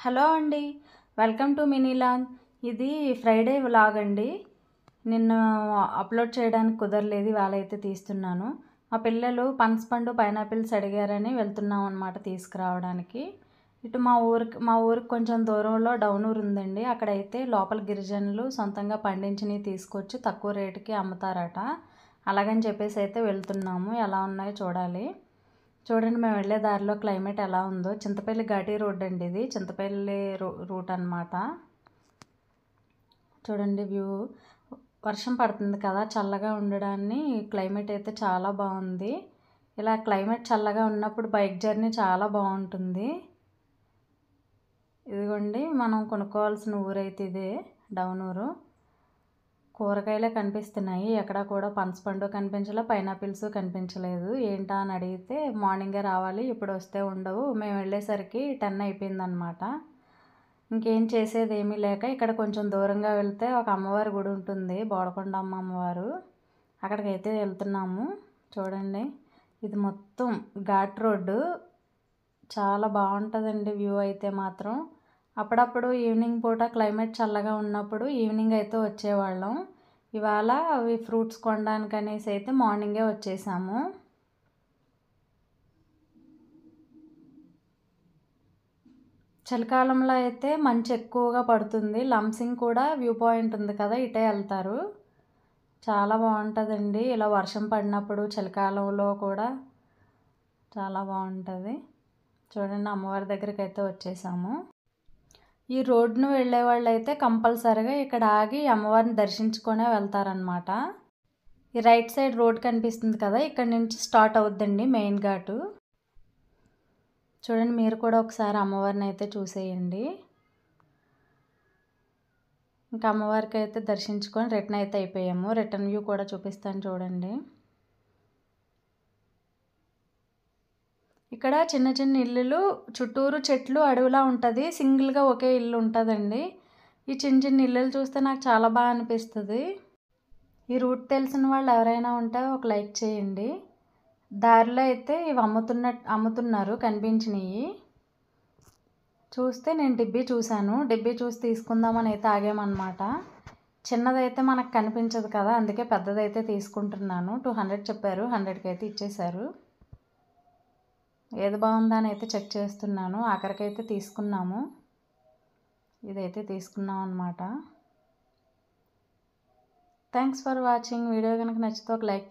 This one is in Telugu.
హలో అండి, వెల్కమ్ టు మినీలాన్. ఇది ఫ్రైడే వ్లాగ్ అండి. నిన్న అప్లోడ్ చేయడానికి కుదరలేదు, ఇవాళ అయితే తీస్తున్నాను. మా పిల్లలు పనసపండు పైనాపిల్స్ అడిగారని వెళ్తున్నాం అనమాట తీసుకురావడానికి. ఇటు మా ఊరికి కొంచెం దూరంలో డౌనూరు ఉందండి. అక్కడైతే లోపల గిరిజనులు సొంతంగా పండించినవి తీసుకొచ్చి తక్కువ రేటుకి అమ్ముతారట. అలాగని చెప్పేసి అయితే వెళ్తున్నాము. ఎలా ఉన్నాయో చూడాలి. చూడండి, మేము వెళ్ళే దారిలో క్లైమేట్ ఎలా ఉందో. చింతపల్లి ఘాటీ రోడ్ అండి, ఇది చింతపల్లి రూట్ అనమాట. చూడండి వ్యూ. వర్షం పడుతుంది కదా, చల్లగా ఉండడాన్ని క్లైమేట్ అయితే చాలా బాగుంది. ఇలా క్లైమేట్ చల్లగా ఉన్నప్పుడు బైక్ జర్నీ చాలా బాగుంటుంది. ఇదిగోండి, మనం కొనుక్కోవాల్సిన ఊరైతే ఇదే డౌనూరు. కూరగాయలే కనిపిస్తున్నాయి, ఎక్కడ కూడా పనసపండు కనిపించలే, పైనాపిల్స్ కనిపించలేదు. ఏంటా అని అడిగితే మార్నింగే రావాలి, ఇప్పుడు వస్తే ఉండవు. మేము వెళ్ళేసరికి 10 అయిపోయిందనమాట. ఇంకేం చేసేది ఏమీ లేక ఇక్కడ కొంచెం దూరంగా వెళ్తే ఒక అమ్మవారి గుడి ఉంటుంది, బోడకొండ అమ్మవారు. అక్కడికైతే వెళ్తున్నాము. చూడండి, ఇది మొత్తం ఘాట్ రోడ్డు. చాలా బాగుంటుందండి వ్యూ అయితే మాత్రం. అప్పుడప్పుడు ఈవినింగ్ పూట క్లైమేట్ చల్లగా ఉన్నప్పుడు ఈవినింగ్ అయితే వచ్చేవాళ్ళం. ఇవాళ అవి ఫ్రూట్స్ కొనడానికి అనేసి అయితే మార్నింగే వచ్చేసాము. చలికాలంలో అయితే మంచు ఎక్కువగా పడుతుంది. లంసింగ్ కూడా వ్యూ పాయింట్ ఉంది కదా, ఇటే వెళ్తారు. చాలా బాగుంటుందండి ఇలా వర్షం పడినప్పుడు. చలికాలంలో కూడా చాలా బాగుంటుంది. చూడండి, అమ్మవారి దగ్గరికి అయితే వచ్చేసాము. ఈ రోడ్డును వెళ్ళే వాళ్ళు అయితే కంపల్సరీగా ఇక్కడ ఆగి అమ్మవారిని దర్శించుకొనే వెళ్తారనమాట. ఈ రైట్ సైడ్ రోడ్ కనిపిస్తుంది కదా, ఇక్కడ నుంచి స్టార్ట్ అవుద్దండి మెయిన్ ఘాటు. చూడండి, మీరు కూడా ఒకసారి అమ్మవారిని అయితే చూసేయండి. ఇంకా అమ్మవారికి అయితే దర్శించుకొని రిటర్న్ అయితే అయిపోయాము. రిటర్న్ వ్యూ కూడా చూపిస్తాను చూడండి. ఇక్కడ చిన్న చిన్న ఇల్లులు, చుట్టూరు చెట్లు, అడవిలా ఉంటుంది. సింగిల్గా ఒకే ఇల్లు ఉంటుందండి. ఈ చిన్న చిన్న ఇల్లులు చూస్తే నాకు చాలా బాగా అనిపిస్తుంది. ఈ రూట్ తెలిసిన వాళ్ళు ఎవరైనా ఉంటే ఒక లైక్ చేయండి. దారిలో అయితే ఇవి అమ్ముతున్నారు కనిపించినవి. చూస్తే నేను డిబ్బీ చూశాను. డిబ్బీ చూసి తీసుకుందామని అయితే ఆగామన్నమాట. చిన్నదైతే మనకు కనిపించదు కదా, అందుకే పెద్దదైతే తీసుకుంటున్నాను. 200 చెప్పారు, 100కి అయితే ఇచ్చేశారు. ఏది బాగుందా అని అయితే చెక్ చేస్తున్నాను. ఆఖరికైతే తీసుకున్నాము. ఇదైతే తీసుకున్నాం అన్నమాట. Thanks for watching. వీడియో కనుక నచ్చితే ఒక లైక్